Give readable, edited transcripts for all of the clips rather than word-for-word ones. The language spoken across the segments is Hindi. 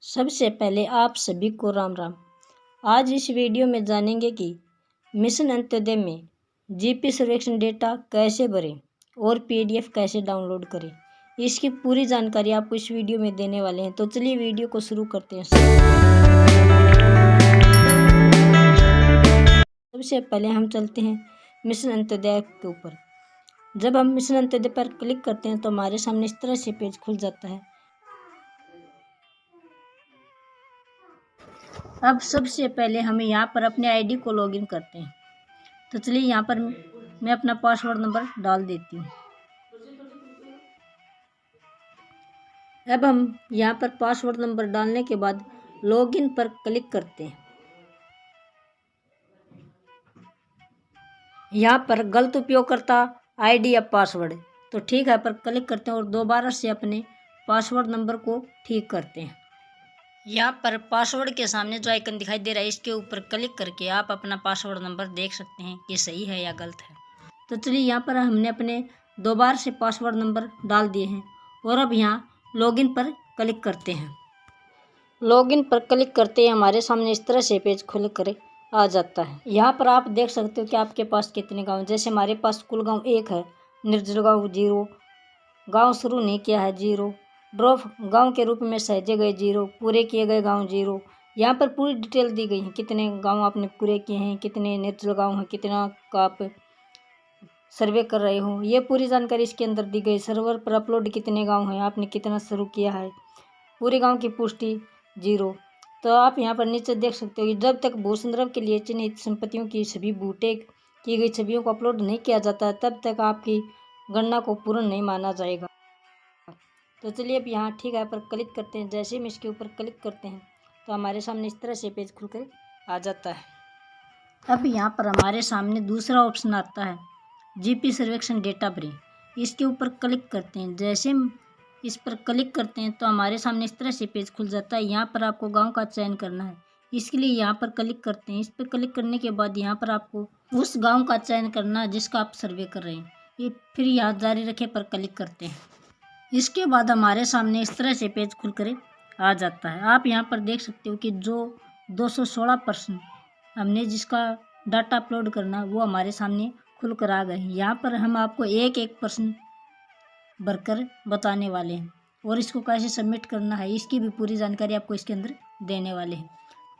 सबसे पहले आप सभी को राम राम। आज इस वीडियो में जानेंगे कि मिशन अंत्योदय में जीपी सर्वेक्षण डेटा कैसे भरें और पीडीएफ कैसे डाउनलोड करें। इसकी पूरी जानकारी आपको इस वीडियो में देने वाले हैं। तो चलिए वीडियो को शुरू करते हैं। सबसे पहले हम चलते हैं मिशन अंत्योदय के ऊपर। जब हम मिशन अंत्योदय पर क्लिक करते हैं तो हमारे सामने इस तरह से पेज खुल जाता है। अब सबसे पहले हमें यहाँ पर अपने आईडी को लॉगिन करते हैं। तो चलिए यहाँ पर मैं अपना पासवर्ड नंबर डाल देती हूँ। अब हम यहाँ पर पासवर्ड नंबर डालने के बाद लॉगिन पर क्लिक करते हैं। यहाँ पर गलत उपयोगकर्ता आईडी या पासवर्ड तो ठीक है पर क्लिक करते हैं और दोबारा से अपने पासवर्ड नंबर को ठीक करते हैं। यहाँ पर पासवर्ड के सामने जो आइकन दिखाई दे रहा है इसके ऊपर क्लिक करके आप अपना पासवर्ड नंबर देख सकते हैं कि सही है या गलत है। तो चलिए यहाँ पर हमने अपने दोबारा से पासवर्ड नंबर डाल दिए हैं और अब यहाँ लॉगिन पर क्लिक करते हैं। लॉगिन पर क्लिक करते ही हमारे सामने इस तरह से पेज खुल कर आ जाता है। यहाँ पर आप देख सकते हो कि आपके पास कितने गाँव, जैसे हमारे पास कुल गाँव 1 है, निर्जल गाँव 0, गाँव शुरू नहीं किया है 0, ड्रॉप गांव के रूप में सहेजे गए 0, पूरे किए गए गांव 0। यहाँ पर पूरी डिटेल दी गई है, कितने गांव आपने पूरे किए हैं, कितने निर्जल गांव हैं, कितना का आप सर्वे कर रहे हो, ये पूरी जानकारी इसके अंदर दी गई। सर्वर पर अपलोड कितने गांव हैं, आपने कितना शुरू किया है, पूरे गांव की पुष्टि 0। तो आप यहाँ पर नीचे देख सकते हो कि जब तक भू संदर्भ के लिए चिन्हित संपत्तियों की सभी बूटे की गई छवियों को अपलोड नहीं किया जाता तब तक आपकी गणना को पूर्ण नहीं माना जाएगा। तो चलिए अब यहाँ ठीक है पर क्लिक करते हैं। जैसे हम इसके ऊपर क्लिक करते हैं तो हमारे सामने इस तरह से पेज खुलकर आ जाता है। अब यहाँ पर हमारे सामने दूसरा ऑप्शन आता है जीपी सर्वेक्षण डेटा भरें। इसके ऊपर क्लिक करते हैं। जैसे हम इस पर क्लिक करते हैं तो हमारे सामने इस तरह से पेज खुल जाता है। यहाँ पर आपको गाँव का चयन करना है, इसके लिए यहाँ पर क्लिक करते हैं। इस पर क्लिक करने के बाद यहाँ पर आपको उस गाँव का चयन करना है जिसका आप सर्वे कर रहे हैं। फिर यहाँ जारी रखें पर क्लिक करते हैं। इसके बाद हमारे सामने इस तरह से पेज खुलकर आ जाता है। आप यहाँ पर देख सकते हो कि जो 216 प्रश्न हमने जिसका डाटा अपलोड करना वो हमारे सामने खुलकर आ गए हैं। यहाँ पर हम आपको एक एक प्रश्न भरकर बताने वाले हैं और इसको कैसे सबमिट करना है इसकी भी पूरी जानकारी आपको इसके अंदर देने वाले हैं।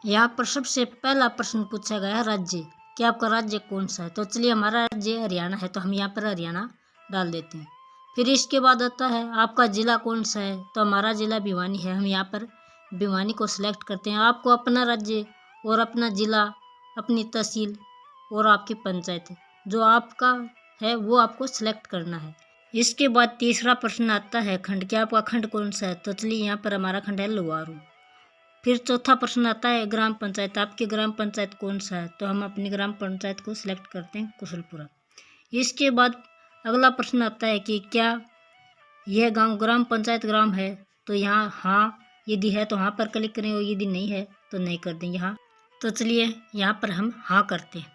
यहाँ पर सबसे पहला प्रश्न पूछा गया है राज्य, कि आपका राज्य कौन सा है। तो चलिए हमारा राज्य हरियाणा है तो हम यहाँ पर हरियाणा डाल देते हैं। फिर इसके बाद आता है आपका ज़िला कौन सा है, तो हमारा ज़िला भिवानी है, हम यहाँ पर भिवानी को सिलेक्ट करते हैं। आपको अपना राज्य और अपना ज़िला, अपनी तहसील और आपकी पंचायत जो आपका है वो आपको सिलेक्ट करना है। इसके बाद तीसरा प्रश्न आता है खंड, कि आपका खंड कौन सा है। तो चलिए यहाँ पर हमारा खंड है लुवारू। फिर चौथा प्रश्न आता है ग्राम पंचायत, आपकी ग्राम पंचायत कौन सा है। तो हम अपनी ग्राम पंचायत को सिलेक्ट करते हैं कुशलपुरा। इसके बाद अगला प्रश्न आता है कि क्या यह गांव ग्राम पंचायत ग्राम है। तो यहाँ हाँ यदि है तो हाँ पर क्लिक करें और यदि नहीं है तो नहीं कर दें यहाँ। तो चलिए यहाँ पर हम हाँ करते हैं।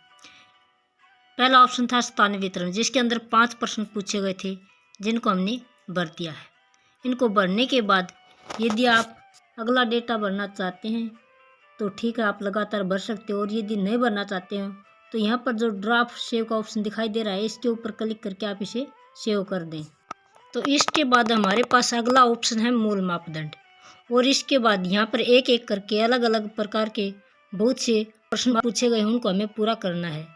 पहला ऑप्शन था स्थान वितरण, जिसके अंदर 5 प्रश्न पूछे गए थे जिनको हमने भर दिया है। इनको भरने के बाद यदि आप अगला डेटा भरना चाहते हैं तो ठीक है आप लगातार भर सकते हो, और यदि नहीं भरना चाहते हो तो यहाँ पर जो ड्राफ्ट सेव का ऑप्शन दिखाई दे रहा है इसके ऊपर क्लिक करके आप इसे सेव कर दें। तो इसके बाद हमारे पास अगला ऑप्शन है मूल मापदंड, और इसके बाद यहाँ पर एक एक करके अलग अलग प्रकार के बहुत से प्रश्न पूछे गए हैं उनको हमें पूरा करना है।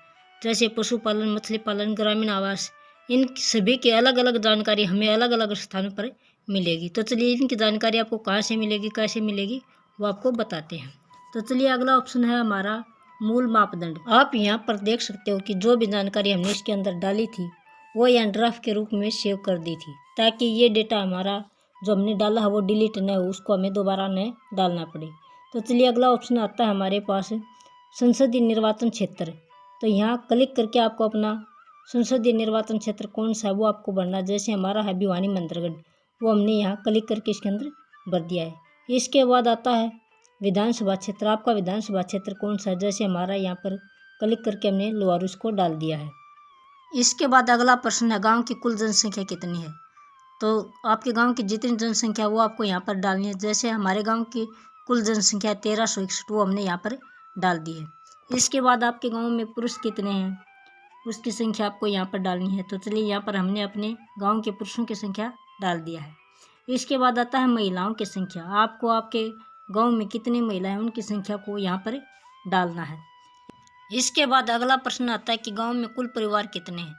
जैसे पशुपालन, मछली पालन, ग्रामीण आवास, इन सभी की अलग अलग जानकारी हमें अलग अलग स्थानों पर मिलेगी। तो चलिए इनकी जानकारी आपको कहाँ से मिलेगी, कैसे मिलेगी वो आपको बताते हैं। तो चलिए अगला ऑप्शन है हमारा मूल मापदंड। आप यहाँ पर देख सकते हो कि जो भी जानकारी हमने इसके अंदर डाली थी वो यहाँ ड्राफ्ट के रूप में सेव कर दी थी, ताकि ये डेटा हमारा जो हमने डाला है वो डिलीट न हो, उसको हमें दोबारा न डालना पड़े। तो चलिए अगला ऑप्शन आता है हमारे पास संसदीय निर्वाचन क्षेत्र। तो यहाँ क्लिक करके आपको अपना संसदीय निर्वाचन क्षेत्र कौन सा है वो आपको भरना। जैसे हमारा है भिवानी मंदरगढ़, वो हमने यहाँ क्लिक करके इसके अंदर भर दिया है। इसके बाद आता है विधानसभा क्षेत्र, आपका विधानसभा क्षेत्र कौन सा है। जैसे हमारा यहाँ पर क्लिक करके हमने लोहारू को डाल दिया है। इसके बाद अगला प्रश्न है गांव की कुल जनसंख्या कितनी है। तो आपके गांव की जितनी जनसंख्या वो आपको यहाँ पर डालनी है। जैसे हमारे गांव की कुल जनसंख्या 1361, वो हमने यहाँ पर डाल दी है। इसके बाद आपके गांव में पुरुष कितने हैं उसकी संख्या आपको यहाँ पर डालनी है। तो चलिए यहाँ पर हमने अपने गांव के पुरुषों की संख्या डाल दिया है। इसके बाद आता है महिलाओं की संख्या। आपको आपके गांव में कितनी महिलाएं उनकी संख्या को यहाँ पर डालना है। इसके बाद अगला प्रश्न आता है कि गांव में कुल परिवार कितने हैं।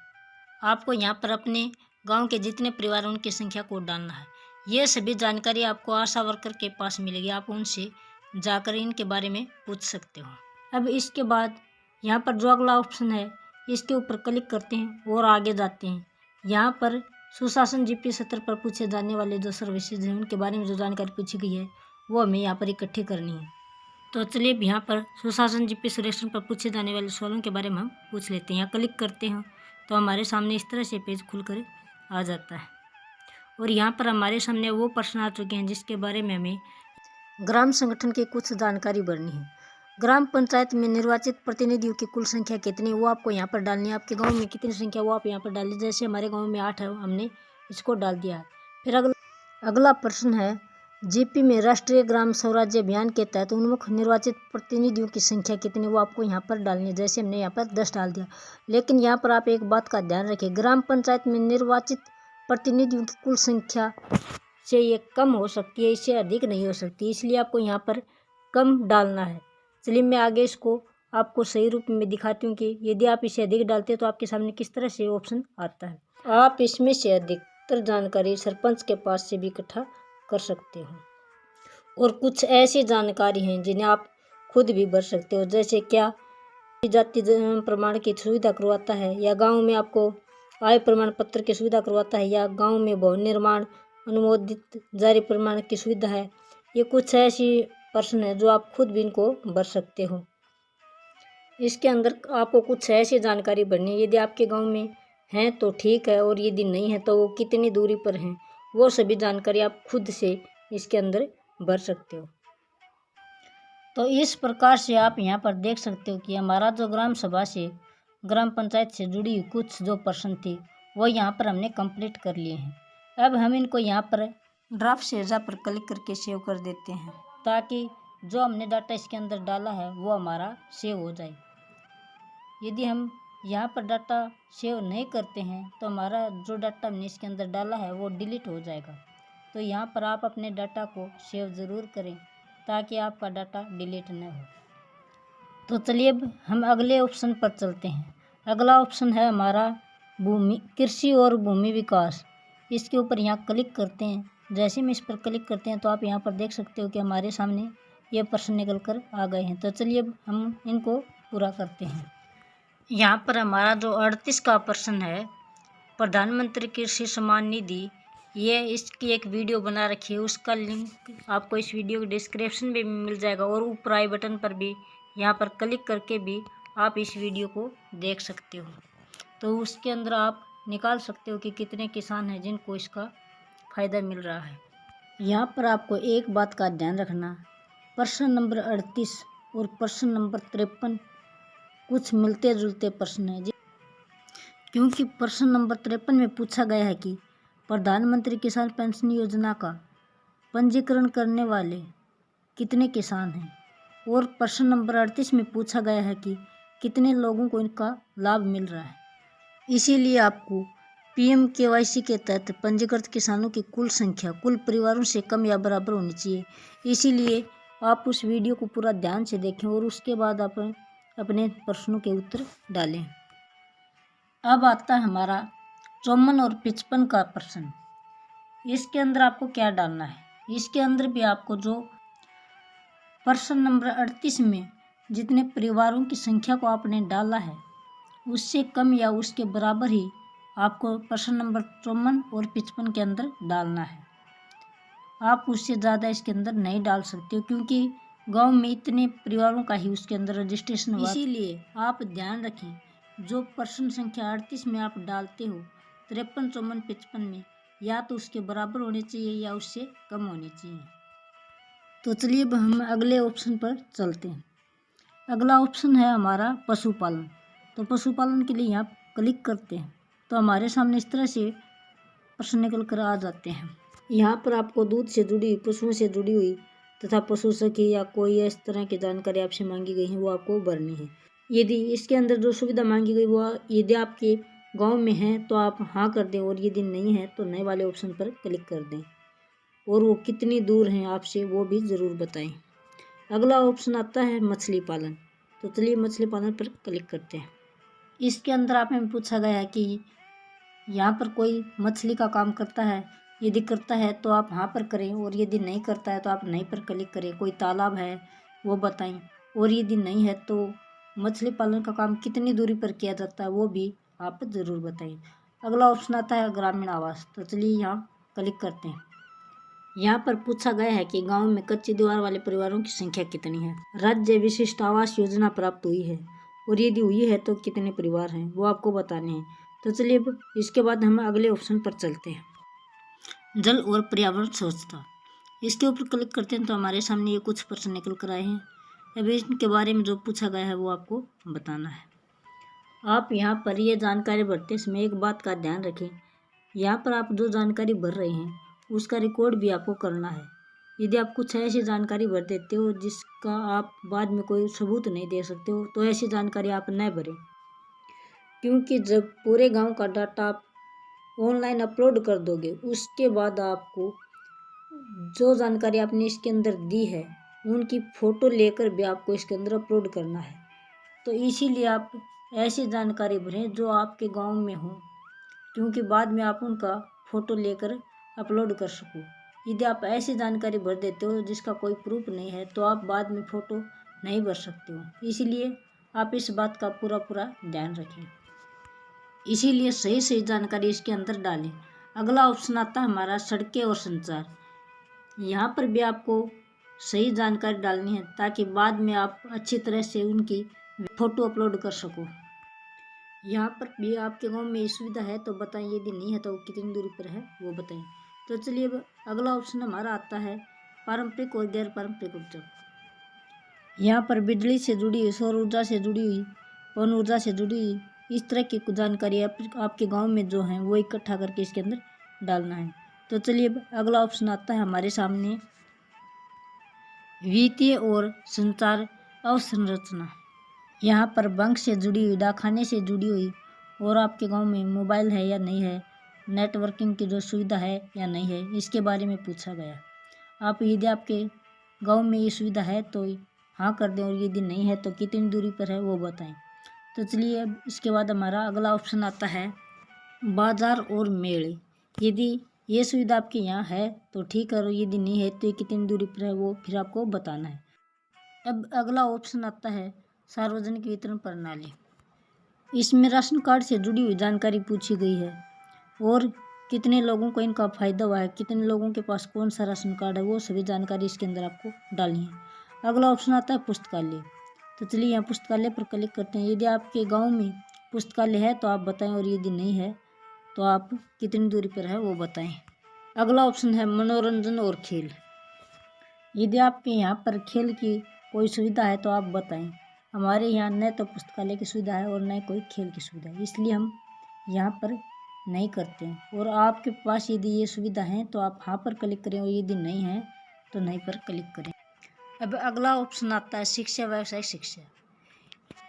आपको यहाँ पर अपने गांव के जितने परिवार उनकी संख्या को डालना है। ये सभी जानकारी आपको आशा वर्कर के पास मिलेगी, आप उनसे जाकर इनके बारे में पूछ सकते हो। अब इसके बाद यहाँ पर जो अगला ऑप्शन है इसके ऊपर क्लिक करते हैं और आगे जाते हैं। यहाँ पर सुशासन जीपी सत्र पर पूछे जाने वाले जो सर्विसेज हैं उनके बारे में जो जानकारी पूछी गई है वो हमें यहाँ पर इकट्ठी करनी है। तो चलिए यहाँ पर सुशासन जीपी सर्वेक्षण पर पूछे जाने वाले सवालों के बारे में हम पूछ लेते हैं। यहाँ क्लिक करते हैं तो हमारे सामने इस तरह से पेज खुलकर आ जाता है और यहाँ पर हमारे सामने वो प्रश्न आ चुके हैं जिसके बारे में हमें ग्राम संगठन की कुछ जानकारी भरनी है। ग्राम पंचायत में निर्वाचित प्रतिनिधियों की कुल संख्या कितनी है वो आपको यहाँ पर डालनी है। आपके गांव में कितनी संख्या वो आप यहाँ पर डालिए। जैसे हमारे गांव में 8 है, हमने इसको डाल दिया है। फिर अगला प्रश्न है जीपी में राष्ट्रीय ग्राम स्वराज्य अभियान के तहत उन्मुख निर्वाचित प्रतिनिधियों की संख्या कितनी वो आपको यहाँ पर डालनी है। जैसे हमने यहाँ पर 10 डाल दिया। लेकिन यहाँ पर आप एक बात का ध्यान रखें, ग्राम पंचायत में निर्वाचित प्रतिनिधियों की कुल संख्या से ये कम हो सकती है, इससे अधिक नहीं हो सकती, इसलिए आपको यहाँ पर कम डालना है। चलिए मैं आगे इसको आपको सही रूप में दिखाती हूँ कि यदि आप इसे अधिक डालते हैं तो आपके सामने किस तरह से ऑप्शन आता है। आप इसमें से अधिकतर जानकारी सरपंच के पास से भी इकट्ठा कर सकते हो और कुछ ऐसी जानकारी हैं जिन्हें आप खुद भी भर सकते हो। जैसे क्या जाति प्रमाण की सुविधा करवाता है, या गांव में आपको आय प्रमाण पत्र की सुविधा करवाता है, या गांव में भवन निर्माण अनुमोदित जारी प्रमाण की सुविधा है। ये कुछ ऐसी प्रश्न है जो आप खुद भी इनको भर सकते हो। इसके अंदर आपको कुछ ऐसी जानकारी भरनी है। यदि आपके गांव में हैं तो ठीक है, और यदि नहीं है तो वो कितनी दूरी पर हैं, वो सभी जानकारी आप खुद से इसके अंदर भर सकते हो। तो इस प्रकार से आप यहाँ पर देख सकते हो कि हमारा जो ग्राम सभा से ग्राम पंचायत से जुड़ी हुई कुछ जो प्रश्न थे वो यहाँ पर हमने कंप्लीट कर लिए हैं। अब हम इनको यहाँ पर ड्राफ्ट सेजा पर क्लिक करके सेव कर देते हैं ताकि जो हमने डाटा इसके अंदर डाला है वो हमारा सेव हो जाए। यदि हम यहाँ पर डाटा सेव नहीं करते हैं तो हमारा जो डाटा हमने इसके अंदर डाला है वो डिलीट हो जाएगा। तो यहाँ पर आप अपने डाटा को सेव ज़रूर करें ताकि आपका डाटा डिलीट न हो। तो चलिए अब हम अगले ऑप्शन पर चलते हैं। अगला ऑप्शन है हमारा भूमि कृषि और भूमि विकास। इसके ऊपर यहाँ क्लिक करते हैं। जैसे हम इस पर क्लिक करते हैं तो आप यहाँ पर देख सकते हो कि हमारे सामने ये प्रश्न निकल कर आ गए हैं। तो चलिए अब हम इनको पूरा करते हैं। यहाँ पर हमारा जो 38 का प्रश्न है, प्रधानमंत्री कृषि सम्मान निधि, ये इसकी एक वीडियो बना रखी है, उसका लिंक आपको इस वीडियो के डिस्क्रिप्शन में मिल जाएगा और ऊपर आई बटन पर भी यहाँ पर क्लिक करके भी आप इस वीडियो को देख सकते हो। तो उसके अंदर आप निकाल सकते हो कि कितने किसान हैं जिनको इसका फ़ायदा मिल रहा है। यहाँ पर आपको एक बात का ध्यान रखना, प्रश्न नंबर 38 और प्रश्न नंबर 53 कुछ मिलते जुलते प्रश्न हैं, क्योंकि प्रश्न नंबर 53 में पूछा गया है कि प्रधानमंत्री किसान पेंशन योजना का पंजीकरण करने वाले कितने किसान हैं, और प्रश्न नंबर 38 में पूछा गया है कि कितने लोगों को इनका लाभ मिल रहा है। इसीलिए आपको PMKYC के तहत पंजीकृत किसानों की कुल संख्या कुल परिवारों से कम या बराबर होनी चाहिए। इसीलिए आप उस वीडियो को पूरा ध्यान से देखें और उसके बाद आप अपने प्रश्नों के उत्तर डालें। अब आता है हमारा 54 और 55 का प्रश्न। इसके अंदर आपको क्या डालना है। इसके अंदर भी आपको जो प्रश्न नंबर 38 में जितने परिवारों की संख्या को आपने डाला है उससे कम या उसके बराबर ही आपको प्रश्न नंबर 54 और 55 के अंदर डालना है। आप उससे ज़्यादा इसके अंदर नहीं डाल सकते हो, क्योंकि गांव में इतने परिवारों का ही उसके अंदर रजिस्ट्रेशन हुआ। इसीलिए आप ध्यान रखें, जो प्रश्न संख्या 38 में आप डालते हो 53, 54, 55 में या तो उसके बराबर होने चाहिए या उससे कम होने चाहिए। तो चलिए अब हम अगले ऑप्शन पर चलते हैं। अगला ऑप्शन है हमारा पशुपालन। तो पशुपालन के लिए यहाँ क्लिक करते हैं तो हमारे सामने इस तरह से प्रश्न निकल कर आ जाते हैं। यहाँ पर आपको दूध से जुड़ी हुई, पशुओं से जुड़ी हुई तथा पशु सखी या कोई इस तरह की जानकारी आपसे मांगी गई है वो आपको भरनी है। यदि इसके अंदर जो सुविधा मांगी गई वो यदि आपके गांव में है तो आप हाँ कर दें, और यदि नहीं है तो नए वाले ऑप्शन पर क्लिक कर दें, और वो कितनी दूर हैं आपसे वो भी ज़रूर बताएं। अगला ऑप्शन आता है मछली पालन। तो चलिए मछली पालन पर क्लिक करते हैं। इसके अंदर आप हमें पूछा गया है कि यहाँ पर कोई मछली का काम करता है, यदि करता है तो आप हाँ पर करें, और यदि नहीं करता है तो आप नहीं पर क्लिक करें। कोई तालाब है वो बताएं, और यदि नहीं है तो मछली पालन का काम कितनी दूरी पर किया जाता है वो भी आप ज़रूर बताएं। अगला ऑप्शन आता है ग्रामीण आवास। तो चलिए यहाँ क्लिक करते हैं। यहाँ पर पूछा गया है कि गांव में कच्ची दीवार वाले परिवारों की संख्या कितनी है। राज्य विशिष्ट आवास योजना प्राप्त हुई है, और यदि हुई है तो कितने परिवार हैं वो आपको बताने हैं। तो चलिए अब इसके बाद हम अगले ऑप्शन पर चलते हैं। जल और पर्यावरण स्वच्छता, इसके ऊपर क्लिक करते हैं तो हमारे सामने ये कुछ प्रश्न निकल कर आए हैं। अभी इनके बारे में जो पूछा गया है वो आपको बताना है। आप यहाँ पर ये जानकारी भरते समय एक बात का ध्यान रखें, यहाँ पर आप जो जानकारी भर रहे हैं उसका रिकॉर्ड भी आपको करना है। यदि आप कुछ ऐसी जानकारी भर देते हो जिसका आप बाद में कोई सबूत नहीं दे सकते हो तो ऐसी जानकारी आप न भरें, क्योंकि जब पूरे गांव का डाटा आप ऑनलाइन अपलोड कर दोगे उसके बाद आपको जो जानकारी आपने इसके अंदर दी है उनकी फ़ोटो लेकर भी आपको इसके अंदर अपलोड करना है। तो इसीलिए आप ऐसी जानकारी भरें जो आपके गांव में हो, क्योंकि बाद में आप उनका फ़ोटो लेकर अपलोड कर सको। यदि आप ऐसी जानकारी भर देते हो जिसका कोई प्रूफ नहीं है तो आप बाद में फ़ोटो नहीं भर सकते हो। इसीलिए आप इस बात का पूरा ध्यान रखें, इसीलिए सही सही जानकारी इसके अंदर डालें। अगला ऑप्शन आता है हमारा सड़कें और संचार। यहाँ पर भी आपको सही जानकारी डालनी है ताकि बाद में आप अच्छी तरह से उनकी फ़ोटो अपलोड कर सको। यहाँ पर भी आपके गांव में ये सुविधा है तो बताएं, यदि नहीं है तो कितनी दूरी पर है वो बताएं। तो चलिए अब अगला ऑप्शन हमारा आता है पारंपरिक और गैर पारंपरिक ऊर्जा। यहाँ पर बिजली से जुड़ी हुई, सौर ऊर्जा से जुड़ी हुई, पवन ऊर्जा से जुड़ी हुई इस तरह की कुछ जानकारी आपके गांव में जो है वो इकट्ठा करके इसके अंदर डालना है। तो चलिए अब अगला ऑप्शन आता है हमारे सामने वित्तीय और संचार अवसंरचना। यहाँ पर बैंक से जुड़ी हुई, डाकखाने से जुड़ी हुई, और आपके गांव में मोबाइल है या नहीं है, नेटवर्किंग की जो सुविधा है या नहीं है, इसके बारे में पूछा गया। आप यदि आपके गांव में ये सुविधा है तो हाँ कर दें, और यदि नहीं है तो कितनी दूरी पर है वो बताएं। तो चलिए अब इसके बाद हमारा अगला ऑप्शन आता है बाजार और मेले। यदि ये सुविधा आपके यहाँ है तो ठीक है, और यदि नहीं है तो ये कितनी दूरी पर है वो फिर आपको बताना है। अब अगला ऑप्शन आता है सार्वजनिक वितरण प्रणाली। इसमें राशन कार्ड से जुड़ी हुई जानकारी पूछी गई है, और कितने लोगों को इनका फ़ायदा हुआ है, कितने लोगों के पास कौन सा राशन कार्ड है, वो सभी जानकारी इसके अंदर आपको डालनी है। अगला ऑप्शन आता है पुस्तकालय। तो चलिए यहाँ पुस्तकालय पर क्लिक करते हैं। यदि आपके गांव में पुस्तकालय है तो आप बताएं, और यदि नहीं है तो आप कितनी दूरी पर है वो बताएं। अगला ऑप्शन है मनोरंजन और खेल। यदि आपके यहाँ पर खेल की कोई सुविधा है तो आप बताएं। हमारे यहाँ न तो पुस्तकालय की सुविधा है और न कोई खेल की सुविधा है, इसलिए हम यहाँ पर नहीं करते हैं। और आपके पास यदि ये सुविधा है तो आप हाँ पर क्लिक करें, और यदि नहीं है तो नहीं पर क्लिक करें। अब अगला ऑप्शन आता है शिक्षा, व्यावसायिक शिक्षा।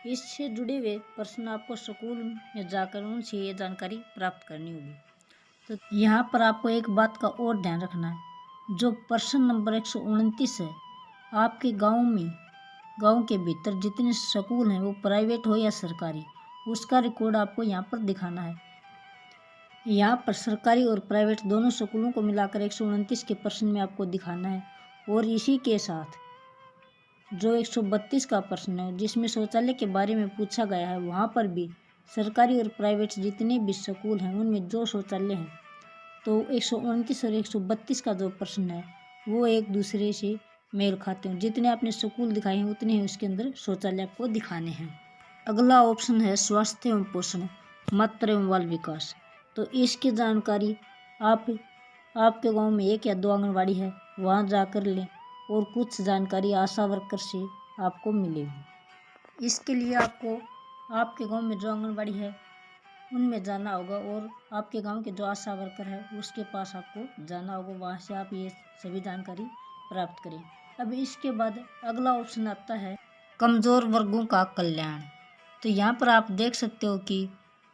इससे जुड़े हुए प्रश्न आपको स्कूल में जाकर उनसे ये जानकारी प्राप्त करनी होगी। तो यहाँ पर आपको एक बात का और ध्यान रखना है, जो प्रश्न नंबर 129 है, आपके गांव के भीतर जितने स्कूल हैं वो प्राइवेट हो या सरकारी, उसका रिकॉर्ड आपको यहाँ पर दिखाना है। यहाँ पर सरकारी और प्राइवेट दोनों स्कूलों को मिलाकर 129 के प्रश्न में आपको दिखाना है, और इसी के साथ जो 132 का प्रश्न है जिसमें शौचालय के बारे में पूछा गया है, वहाँ पर भी सरकारी और प्राइवेट जितने भी स्कूल हैं उनमें जो शौचालय हैं, तो 129 और 132 का जो प्रश्न है वो एक दूसरे से मेल खाते हैं। जितने आपने स्कूल दिखाए हैं उतने ही उसके अंदर शौचालय आपको दिखाने हैं। अगला ऑप्शन है स्वास्थ्य एवं पोषण, मातृ एवं बाल विकास। तो इसकी जानकारी आपके गांव में 1 या 2 आंगनबाड़ी है वहां जाकर लें, और कुछ जानकारी आशा वर्कर से आपको मिलेगी। इसके लिए आपको आपके गांव में जो आंगनबाड़ी है उनमें जाना होगा, और आपके गांव के जो आशा वर्कर है उसके पास आपको जाना होगा, वहाँ से आप ये सभी जानकारी प्राप्त करें। अब इसके बाद अगला ऑप्शन आता है कमज़ोर वर्गों का कल्याण। तो यहाँ पर आप देख सकते हो कि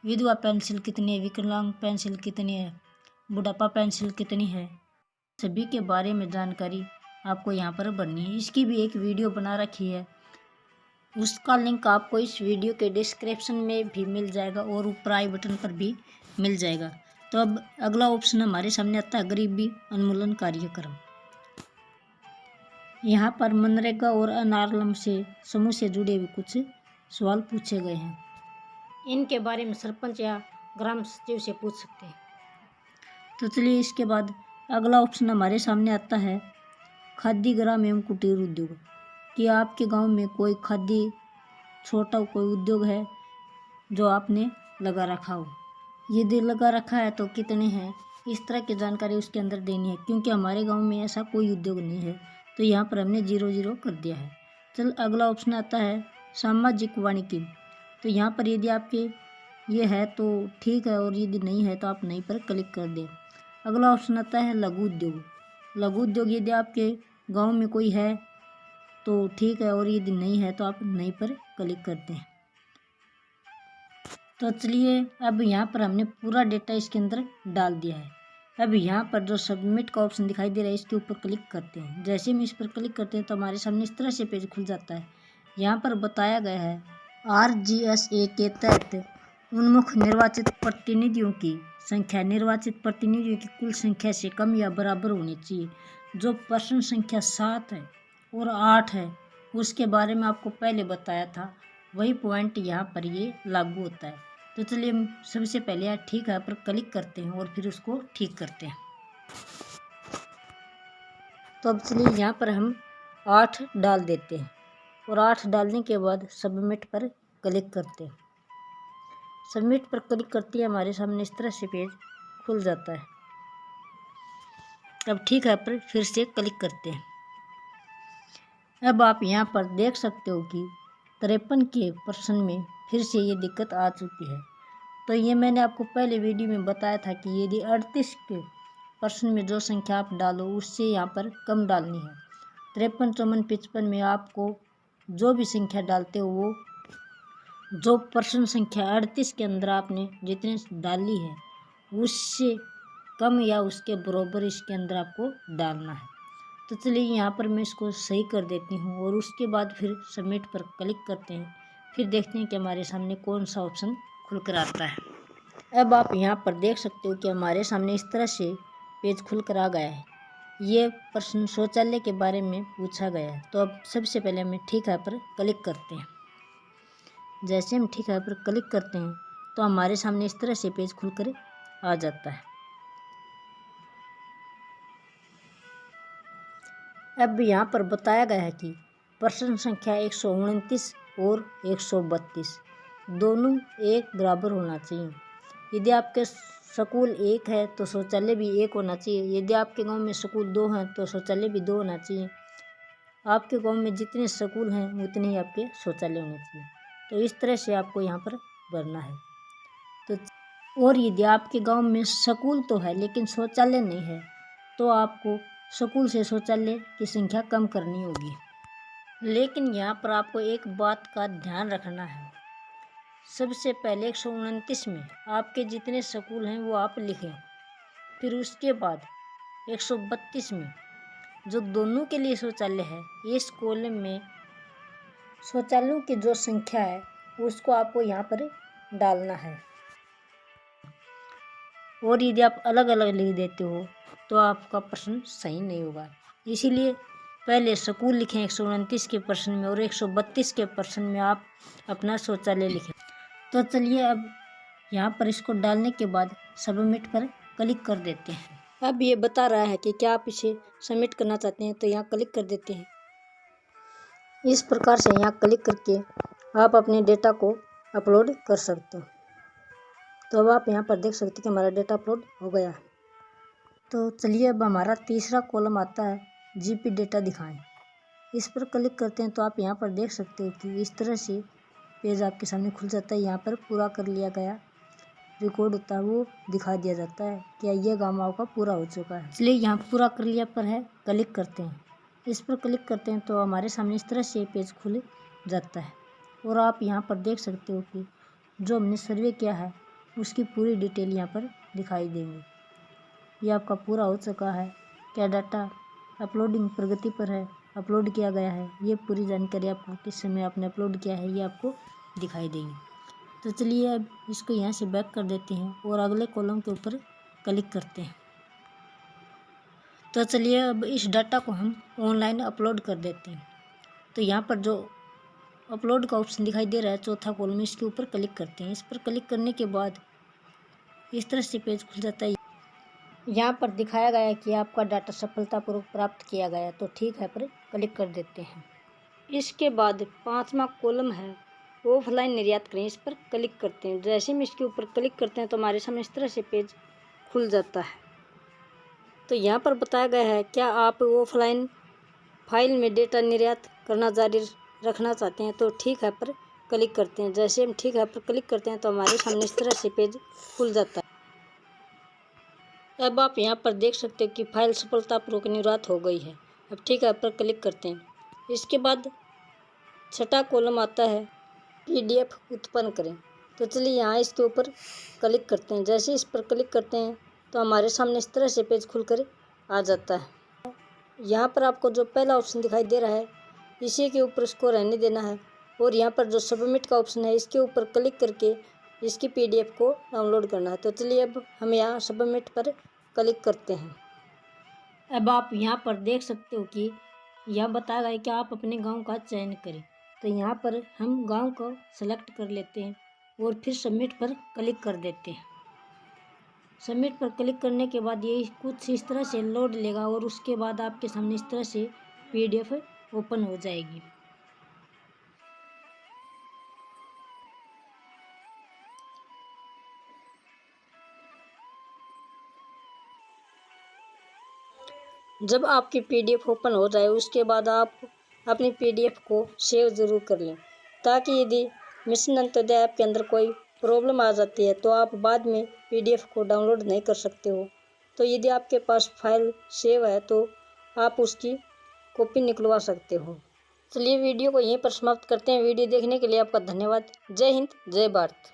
विधवा पेंशन कितनी है, विकलांग पेंशन कितनी है, बुढ़ापा पेंशन कितनी है, सभी के बारे में जानकारी आपको यहाँ पर भरनी है। इसकी भी एक वीडियो बना रखी है, उसका लिंक आपको इस वीडियो के डिस्क्रिप्शन में भी मिल जाएगा और ऊपर आई बटन पर भी मिल जाएगा। तो अब अगला ऑप्शन हमारे सामने आता है गरीबी उन्मूलन कार्यक्रम। यहाँ पर मनरेगा और अनारलम से समूह से जुड़े हुए कुछ सवाल पूछे गए हैं। इनके बारे में सरपंच या ग्राम सचिव से पूछ सकते हैं। तो चलिए इसके बाद अगला ऑप्शन हमारे सामने आता है खादी ग्राम एवं कुटीर उद्योग। कि आपके गांव में कोई खादी छोटा कोई उद्योग है जो आपने लगा रखा हो, यदि लगा रखा है तो कितने हैं, इस तरह की जानकारी उसके अंदर देनी है। क्योंकि हमारे गांव में ऐसा कोई उद्योग नहीं है तो यहाँ पर हमने 0 कर दिया है। चल अगला ऑप्शन आता है सामाजिक वानिकी। तो यहाँ पर यदि आपके ये है तो ठीक है और यदि नहीं है तो आप नहीं पर क्लिक कर दें। अगला ऑप्शन आता है लघु उद्योग। लघु उद्योग यदि आपके गांव में कोई है तो ठीक है और यदि नहीं है तो आप नहीं पर क्लिक करते हैं। तो चलिए अब यहाँ पर हमने पूरा डेटा इसके अंदर डाल दिया है। अब यहाँ पर जो सबमिट का ऑप्शन दिखाई दे रहा है इसके ऊपर क्लिक करते हैं। जैसे हम इस पर क्लिक करते हैं तो हमारे सामने इस तरह से पेज खुल जाता है। यहाँ पर बताया गया है RGSA के तहत उन्मुख निर्वाचित प्रतिनिधियों की संख्या निर्वाचित प्रतिनिधियों की कुल संख्या से कम या बराबर होनी चाहिए। जो प्रश्न संख्या 7 है और 8 है उसके बारे में आपको पहले बताया था, वही पॉइंट यहाँ पर ये लागू होता है। तो चलिए हम सबसे पहले यहाँ ठीक है पर क्लिक करते हैं और फिर उसको ठीक करते हैं। तो अब चलिए यहाँ पर हम 8 डाल देते हैं और 8 डालने के बाद सबमिट पर क्लिक करते हैं। सबमिट पर क्लिक करते ही हमारे सामने इस तरह से पेज खुल जाता है। अब ठीक है पर फिर से क्लिक करते हैं। अब आप यहाँ पर देख सकते हो कि 53 के प्रश्न में फिर से ये दिक्कत आ चुकी है। तो ये मैंने आपको पहले वीडियो में बताया था कि यदि 38 के प्रश्न में जो संख्या आप डालो उससे यहाँ पर कम डालनी है। 53, 54, 55 में आपको जो भी संख्या डालते हो वो जो प्रश्न संख्या 38 के अंदर आपने जितनी डाली है उससे कम या उसके बराबर इसके अंदर आपको डालना है। तो चलिए यहाँ पर मैं इसको सही कर देती हूँ और उसके बाद फिर सबमिट पर क्लिक करते हैं। फिर देखते हैं कि हमारे सामने कौन सा ऑप्शन खुलकर आता है। अब आप यहाँ पर देख सकते हो कि हमारे सामने इस तरह से पेज खुलकर आ गया है। ये प्रश्न शौचालय के बारे में पूछा गया है। तो अब सबसे पहले हमें ठीक है पर क्लिक करते हैं। जैसे हम ठीक है पर क्लिक करते हैं तो हमारे सामने इस तरह से पेज खुलकर आ जाता है। अब यहाँ पर बताया गया है कि प्रश्न संख्या 129 और 132 दोनों एक बराबर होना चाहिए। यदि आपके स्कूल 1 है तो शौचालय भी 1 होना चाहिए। यदि आपके गांव में स्कूल 2 हैं तो शौचालय भी 2 होना चाहिए। आपके गांव में जितने स्कूल हैं उतने ही आपके शौचालय होने चाहिए। तो इस तरह से आपको यहाँ पर भरना है। तो और यदि आपके गांव में स्कूल तो है लेकिन शौचालय नहीं है तो आपको स्कूल से शौचालय की संख्या कम करनी होगी। लेकिन यहाँ पर आपको एक बात का ध्यान रखना है। सबसे पहले 129 में आपके जितने स्कूल हैं वो आप लिखें। फिर उसके बाद 132 में जो दोनों के लिए शौचालय है इस कॉलम में शौचालयों की जो संख्या है उसको आपको यहाँ पर डालना है। और यदि आप अलग अलग लिख देते हो तो आपका प्रश्न सही नहीं होगा। इसीलिए पहले स्कूल लिखें 129 के प्रश्न में और 132 के प्रश्न में आप अपना शौचालय लिखें। तो चलिए अब यहाँ पर इसको डालने के बाद सबमिट पर क्लिक कर देते हैं। अब ये बता रहा है कि क्या आप इसे सबमिट करना चाहते हैं तो यहाँ क्लिक कर देते हैं। इस प्रकार से यहाँ क्लिक करके आप अपने डेटा को अपलोड कर सकते हो। तो अब आप यहाँ पर देख सकते हैं कि हमारा डेटा अपलोड हो गया है। तो चलिए अब हमारा तीसरा कॉलम आता है जीपी डेटा दिखाएं। इस पर क्लिक करते हैं तो आप यहाँ पर देख सकते हो कि इस तरह से पेज आपके सामने खुल जाता है। यहाँ पर पूरा कर लिया गया रिकॉर्ड होता है वो दिखा दिया जाता है कि यह काम आपका पूरा हो चुका है। इसलिए यहाँ पूरा कर लिया पर है क्लिक करते हैं इस पर क्लिक करते हैं तो हमारे सामने इस तरह से पेज खुल जाता है। और आप यहाँ पर देख सकते हो कि जो हमने सर्वे किया है उसकी पूरी डिटेल यहाँ पर दिखाई देंगी। ये आपका पूरा हो चुका है, क्या डाटा अपलोडिंग प्रगति पर है, अपलोड किया गया है, ये पूरी जानकारी आपको किस समय आपने अपलोड किया है ये आपको दिखाई देगी। तो चलिए अब इसको यहाँ से बैक कर देते हैं और अगले कॉलम के ऊपर क्लिक करते हैं। तो चलिए अब इस डाटा को हम ऑनलाइन अपलोड कर देते हैं। तो यहाँ पर जो अपलोड का ऑप्शन दिखाई दे रहा है चौथा कॉलम, इसके ऊपर क्लिक करते हैं। इस पर क्लिक करने के बाद इस तरह से पेज खुल जाता है। यहाँ पर दिखाया गया है कि आपका डाटा सफलतापूर्वक प्राप्त किया गया, तो ठीक है पर क्लिक कर देते हैं। इसके बाद 5वां कॉलम है ऑफलाइन निर्यात करें, इस पर क्लिक करते हैं। जैसे हम इसके ऊपर क्लिक करते हैं तो हमारे सामने इस तरह से पेज खुल जाता है। तो यहाँ पर बताया गया है क्या आप ऑफलाइन फाइल में डेटा निर्यात करना जारी रखना चाहते हैं, तो ठीक है पर क्लिक करते हैं। जैसे हम ठीक है पर क्लिक करते हैं तो हमारे सामने इस तरह से पेज खुल जाता है। अब आप यहाँ पर देख सकते हो कि फाइल सफलतापूर्वक निर्यात हो गई है। अब ठीक है पर क्लिक करते हैं। इसके बाद 6वां कॉलम आता है PDF उत्पन्न करें। तो चलिए यहाँ इसके ऊपर क्लिक करते हैं। जैसे इस पर क्लिक करते हैं तो हमारे सामने इस तरह से पेज खुलकर आ जाता है। यहाँ पर आपको जो पहला ऑप्शन दिखाई दे रहा है इसी के ऊपर इसको रहने देना है और यहाँ पर जो सबमिट का ऑप्शन है इसके ऊपर क्लिक करके इसकी PDF को डाउनलोड करना है। तो चलिए अब हम यहाँ सबमिट पर क्लिक करते हैं। अब आप यहाँ पर देख सकते हो कि यह बताया गया है कि आप अपने गांव का चयन करें। तो यहाँ पर हम गांव को सेलेक्ट कर लेते हैं और फिर सबमिट पर क्लिक कर देते हैं। सबमिट पर क्लिक करने के बाद ये कुछ इस तरह से लोड लेगा और उसके बाद आपके सामने इस तरह से PDF ओपन हो जाएगी। जब आपकी PDF ओपन हो जाए उसके बाद आप अपनी PDF को सेव ज़रूर कर लें, ताकि यदि मिशन अंत्योदय ऐप के अंदर कोई प्रॉब्लम आ जाती है तो आप बाद में PDF को डाउनलोड नहीं कर सकते हो। तो यदि आपके पास फाइल सेव है तो आप उसकी कॉपी निकलवा सकते हो। चलिए वीडियो को यहीं पर समाप्त करते हैं। वीडियो देखने के लिए आपका धन्यवाद। जय हिंद, जय भारत।